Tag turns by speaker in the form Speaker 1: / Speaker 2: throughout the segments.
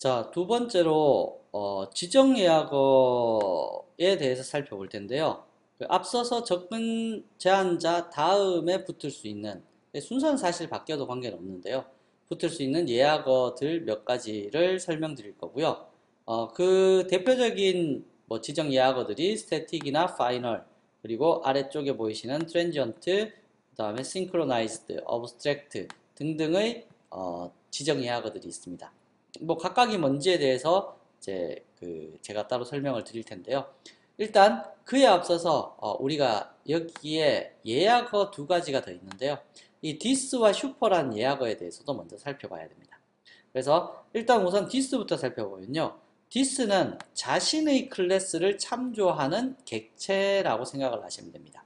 Speaker 1: 자, 두 번째로 지정 예약어에 대해서 살펴볼 텐데요. 앞서서 접근 제한자 다음에 붙을 수 있는 순서는 사실 바뀌어도 관계는 없는데요. 붙을 수 있는 예약어들 몇 가지를 설명드릴 거고요. 그 대표적인 뭐 지정 예약어들이 스태틱이나 파이널, 그리고 아래쪽에 보이시는 트랜지언트, 그다음에 synchronized, abstract 등등의 지정 예약어들이 있습니다. 뭐 각각이 뭔지에 대해서 이제 제가 따로 설명을 드릴 텐데요. 일단 그에 앞서서 우리가 여기에 예약어 두 가지가 더 있는데요. 이 this와 슈퍼라는 예약어에 대해서도 먼저 살펴봐야 됩니다. 그래서 일단 우선 this부터 살펴보면요. this는 자신의 클래스를 참조하는 객체라고 생각을 하시면 됩니다.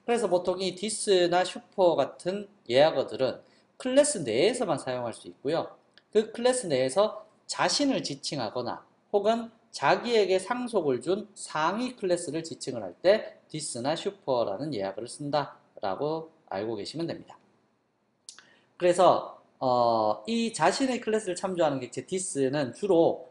Speaker 1: 그래서 보통 이 this나 슈퍼 같은 예약어들은 클래스 내에서만 사용할 수 있고요. 그 클래스 내에서 자신을 지칭하거나 혹은 자기에게 상속을 준 상위 클래스를 지칭을 할 때 this나 슈퍼라는 예약어를 쓴다라고 알고 계시면 됩니다. 그래서 이 자신의 클래스를 참조하는 객체 this는 주로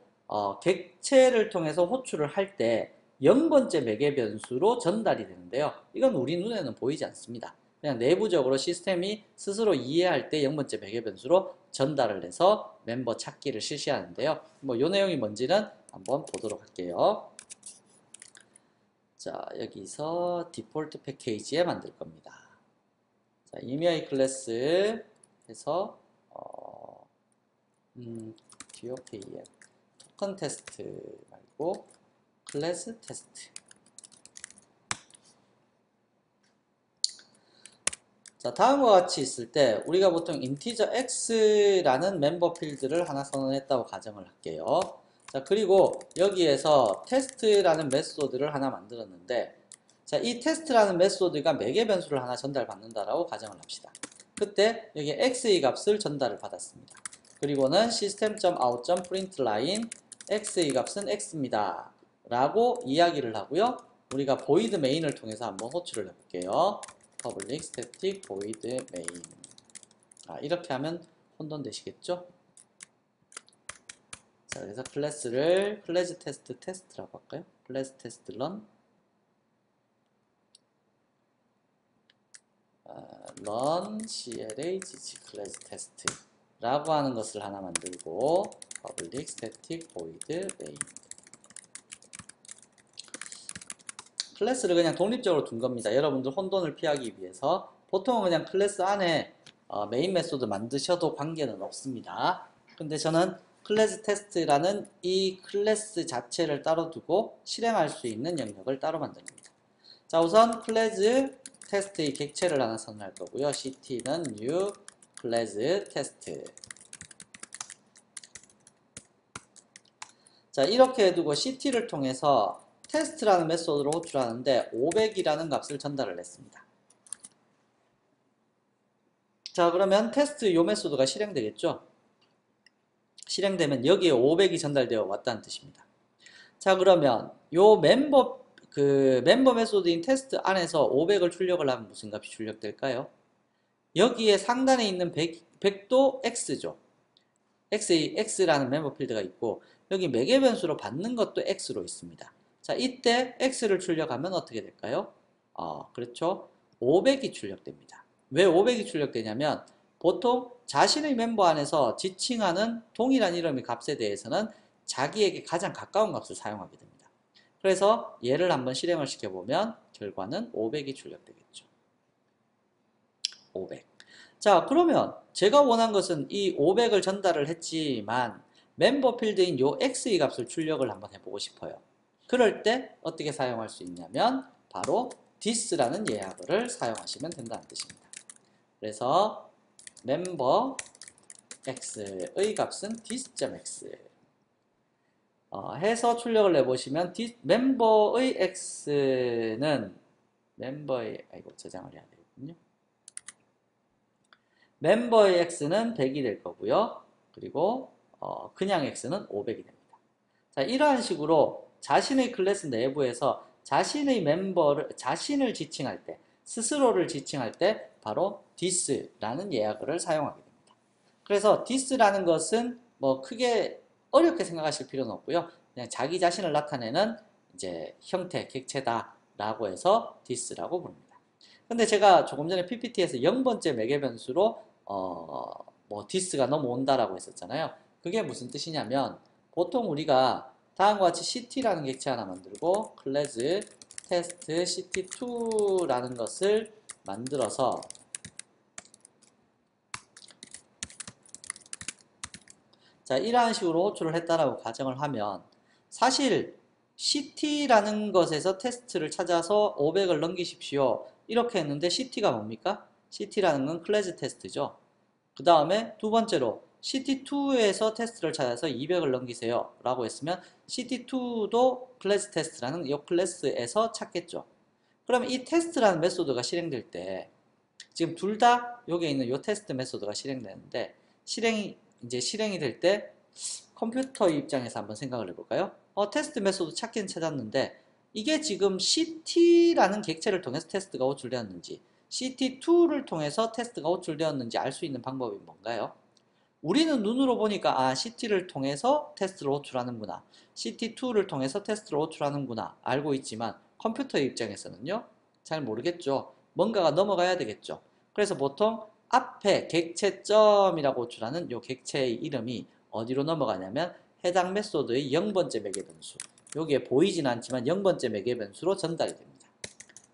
Speaker 1: 객체를 통해서 호출을 할 때 0번째 매개 변수로 전달이 되는데요. 이건 우리 눈에는 보이지 않습니다. 그냥 내부적으로 시스템이 스스로 이해할 때 0번째 매개 변수로 전달을 해서 멤버 찾기를 실시하는데요. 뭐 이 내용이 뭔지는 한번 보도록 할게요. 자, 여기서 디폴트 패키지에 만들 겁니다. 자, 이메일 클래스 해서 DOKM 토큰 테스트 말고 클래스 테스트. 자, 다음과 같이 있을 때 우리가 보통 인티저 x라는 멤버 필드를 하나 선언했다고 가정을 할게요. 자, 그리고 여기에서 테스트라는 메소드를 하나 만들었는데, 자, 이 테스트라는 메소드가 매개 변수를 하나 전달받는다라고 가정을 합시다. 그때 여기 x의 값을 전달을 받았습니다. 그리고는 system.out.println x의 값은 x입니다 라고 이야기를 하고요. 우리가 void main을 통해서 한번 호출을 해볼게요. public static void main. 이렇게 하면 혼돈되시겠죠? 자, 그래서 클래스를 클래스 테스트 테스트라고 할까요? 클래스 테스트 run run clhg 클래스 테스트 라고 하는 것을 하나 만들고 public static void main. 클래스를 그냥 독립적으로 둔 겁니다. 여러분들 혼돈을 피하기 위해서 보통은 그냥 클래스 안에 메인 메소드 만드셔도 관계는 없습니다. 근데 저는 클래스 테스트라는 이 클래스 자체를 따로 두고 실행할 수 있는 영역을 따로 만듭니다. 자, 우선 클래스 테스트의 객체를 하나 선언할 거고요. ct는 new 클래스 테스트. 자, 이렇게 해두고 ct를 통해서 테스트라는 메소드로 호출하는데 500이라는 값을 전달을 했습니다. 자, 그러면 테스트 요 메소드가 실행되겠죠? 실행되면 여기에 500이 전달되어 왔다는 뜻입니다. 자, 그러면 요 멤버 메소드인 테스트 안에서 500을 출력을 하면 무슨 값이 출력될까요? 여기에 상단에 있는 100도 x죠. x라는 멤버 필드가 있고 여기 매개 변수로 받는 것도 x로 있습니다. 자, 이때 x를 출력하면 어떻게 될까요? 그렇죠. 500이 출력됩니다. 왜 500이 출력되냐면 보통 자신의 멤버 안에서 지칭하는 동일한 이름의 값에 대해서는 자기에게 가장 가까운 값을 사용하게 됩니다. 그래서 얘를 한번 실행을 시켜보면 결과는 500이 출력되겠죠. 500. 자, 그러면 제가 원한 것은 이 500을 전달을 했지만 멤버 필드인 요 x의 값을 출력을 한번 해보고 싶어요. 그럴 때 어떻게 사용할 수 있냐면 바로 this라는 예약어를 사용하시면 된다는 뜻입니다. 그래서 멤버 x의 값은 this.x 해서 출력을 내보시면 멤버의 x는 저장을 해야 되거든요. 멤버의 x는 100이 될 거고요. 그리고 그냥 x는 500이 됩니다. 자, 이러한 식으로 자신의 클래스 내부에서 자신의 자신을 지칭할 때, 스스로를 지칭할 때 바로 this라는 예약어를 사용하게 됩니다. 그래서 this라는 것은 뭐 크게 어렵게 생각하실 필요는 없고요. 그냥 자기 자신을 나타내는 이제 형태, 객체다라고 해서 this라고 부릅니다. 근데 제가 조금 전에 PPT에서 0번째 매개 변수로 뭐 this가 넘어온다라고 했었잖아요. 그게 무슨 뜻이냐면 보통 우리가 다음과 같이 ct라는 객체 하나 만들고 class test ct2라는 것을 만들어서 자, 이러한 식으로 호출을 했다라고 가정을 하면 사실 CT라는 것에서 테스트를 찾아서 500을 넘기십시오. 이렇게 했는데 CT가 뭡니까? CT라는 건 클래스 테스트죠. 그 다음에 두 번째로 CT2에서 테스트를 찾아서 200을 넘기세요. 라고 했으면 CT2도 클래스 테스트라는 이 클래스에서 찾겠죠. 그러면 이 테스트라는 메소드가 실행될 때 지금 둘 다 여기에 있는 이 테스트 메소드가 실행되는데 실행이 될 때 컴퓨터 입장에서 한번 생각을 해볼까요? 테스트 메소드 찾긴 찾았는데 이게 지금 CT라는 객체를 통해서 테스트가 호출되었는지 CT2를 통해서 테스트가 호출되었는지 알 수 있는 방법이 뭔가요? 우리는 눈으로 보니까 CT를 통해서 테스트를 호출하는구나, CT2를 통해서 테스트를 호출하는구나 알고 있지만 컴퓨터 입장에서는요 잘 모르겠죠. 뭔가가 넘어가야 되겠죠. 그래서 보통 앞에 객체점이라고 호출하는 이 객체의 이름이 어디로 넘어가냐면 해당 메소드의 0번째 매개 변수, 여기에 보이진 않지만 0번째 매개 변수로 전달이 됩니다.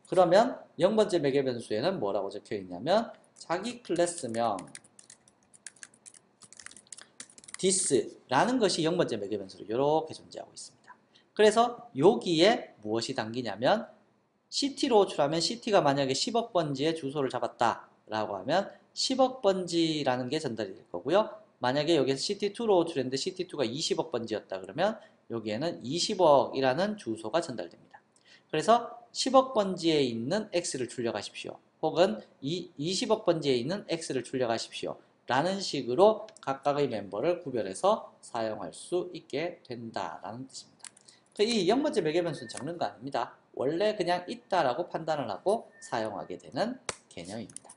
Speaker 1: 그러면 0번째 매개 변수에는 뭐라고 적혀 있냐면 자기 클래스명 this라는 것이 0번째 매개 변수로 이렇게 존재하고 있습니다. 그래서 여기에 무엇이 담기냐면 CT로 호출하면 CT가 만약에 10억 번지의 주소를 잡았다 라고 하면 10억 번지라는 게 전달이 될 거고요. 만약에 여기서 CT2로 호출했는데 CT2가 20억 번지였다 그러면 여기에는 20억이라는 주소가 전달됩니다. 그래서 10억 번지에 있는 X를 출력하십시오. 혹은 20억 번지에 있는 X를 출력하십시오. 라는 식으로 각각의 멤버를 구별해서 사용할 수 있게 된다라는 뜻입니다. 이 0번째 매개 변수는 적는 거 아닙니다. 원래 그냥 있다라고 판단을 하고 사용하게 되는 개념입니다.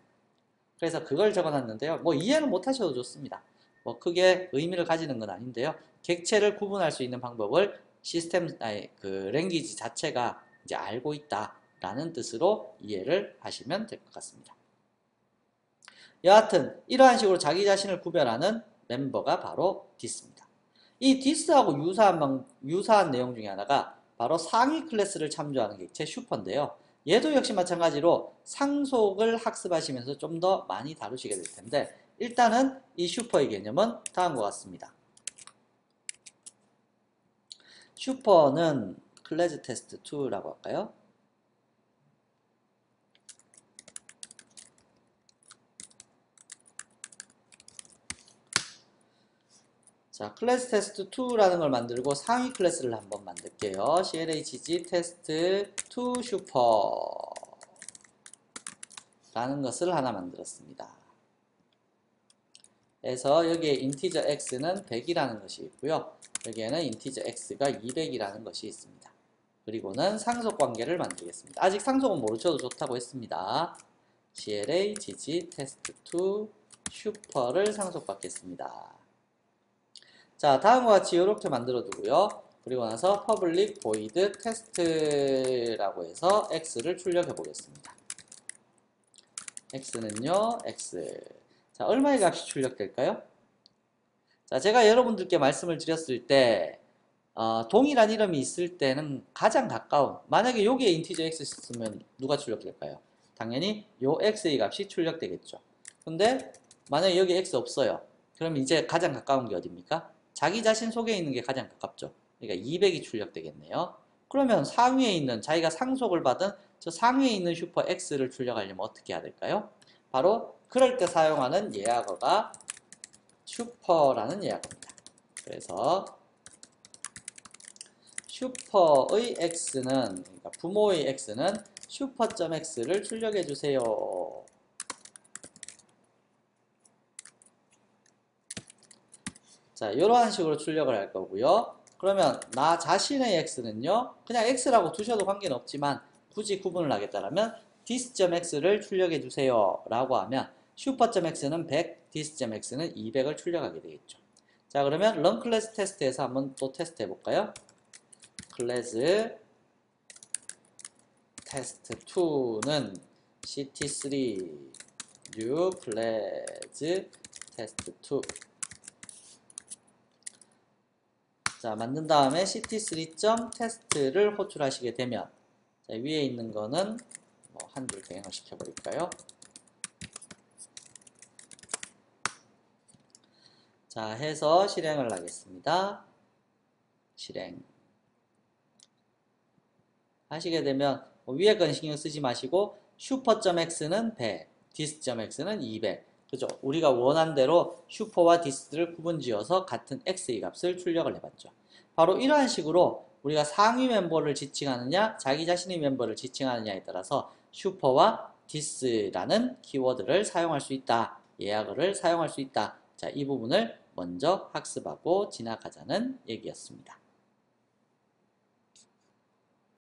Speaker 1: 그래서 그걸 적어놨는데요. 뭐 이해는 못하셔도 좋습니다. 뭐 크게 의미를 가지는 건 아닌데요. 객체를 구분할 수 있는 방법을 랭귀지 자체가 이제 알고 있다라는 뜻으로 이해를 하시면 될 것 같습니다. 여하튼 이러한 식으로 자기 자신을 구별하는 멤버가 바로 this입니다. 이 this하고 유사한 내용 중에 하나가 바로 상위 클래스를 참조하는 객체 슈퍼인데요. 얘도 역시 마찬가지로 상속을 학습하시면서 좀 더 많이 다루시게 될 텐데 일단은 이 슈퍼의 개념은 다음과 같습니다. 슈퍼는 클래스 테스트 2라고 할까요? 자, 클래스 테스트 2라는 걸 만들고 상위 클래스를 한번 만들게요. CLHG 테스트 2 슈퍼 라는 것을 하나 만들었습니다. 그래서 여기에 인티저 x는 100이라는 것이 있고요. 여기에는 인티저 x가 200이라는 것이 있습니다. 그리고는 상속 관계를 만들겠습니다. 아직 상속은 모르셔도 좋다고 했습니다. CLHG 테스트 2 슈퍼를 상속받겠습니다. 자, 다음과 같이 이렇게 만들어 두고요. 그리고 나서 public void test라고 해서 x를 출력해 보겠습니다. x는요, x. 자, 얼마의 값이 출력될까요? 자, 제가 여러분들께 말씀을 드렸을 때, 동일한 이름이 있을 때는 가장 가까운, 만약에 여기에 인티저 x 있으면 누가 출력될까요? 당연히 요 x의 값이 출력되겠죠. 근데 만약에 여기 x 없어요. 그럼 이제 가장 가까운 게 어디입니까? 자기 자신 속에 있는 게 가장 가깝죠. 그러니까 200이 출력되겠네요. 그러면 상위에 있는 자기가 상속을 받은 저 상위에 있는 슈퍼 X를 출력하려면 어떻게 해야 될까요? 바로 그럴 때 사용하는 예약어가 슈퍼라는 예약어입니다. 그래서 슈퍼의 X는 그러니까 부모의 X는 슈퍼.x를 출력해 주세요. 자, 이러한 식으로 출력을 할 거고요. 그러면 나 자신의 x는요. 그냥 x라고 두셔도 관계는 없지만 굳이 구분을 하겠다면 this.x를 출력해 주세요 라고 하면 슈퍼.x는 100, this.x는 200을 출력하게 되겠죠. 자, 그러면 run 클래스 테스트에서 한번 또 테스트 해볼까요? 클래스 테스트 2는 ct3 new class 테스트 2. 자, 만든 다음에 ct3.test를 호출하시게 되면, 자, 위에 있는 거는 뭐 한 줄 병행을 시켜버릴까요? 자, 해서 실행을 하겠습니다. 실행. 하시게 되면 위에 건 신경 쓰지 마시고 슈퍼.x는 100, dis.x는 200. 그죠? 우리가 원한 대로 슈퍼와 디스를 구분지어서 같은 x의 값을 출력을 해봤죠. 바로 이러한 식으로 우리가 상위 멤버를 지칭하느냐, 자기 자신의 멤버를 지칭하느냐에 따라서 슈퍼와 디스라는 키워드를 사용할 수 있다. 예약어를 사용할 수 있다. 자, 이 부분을 먼저 학습하고 지나가자는 얘기였습니다.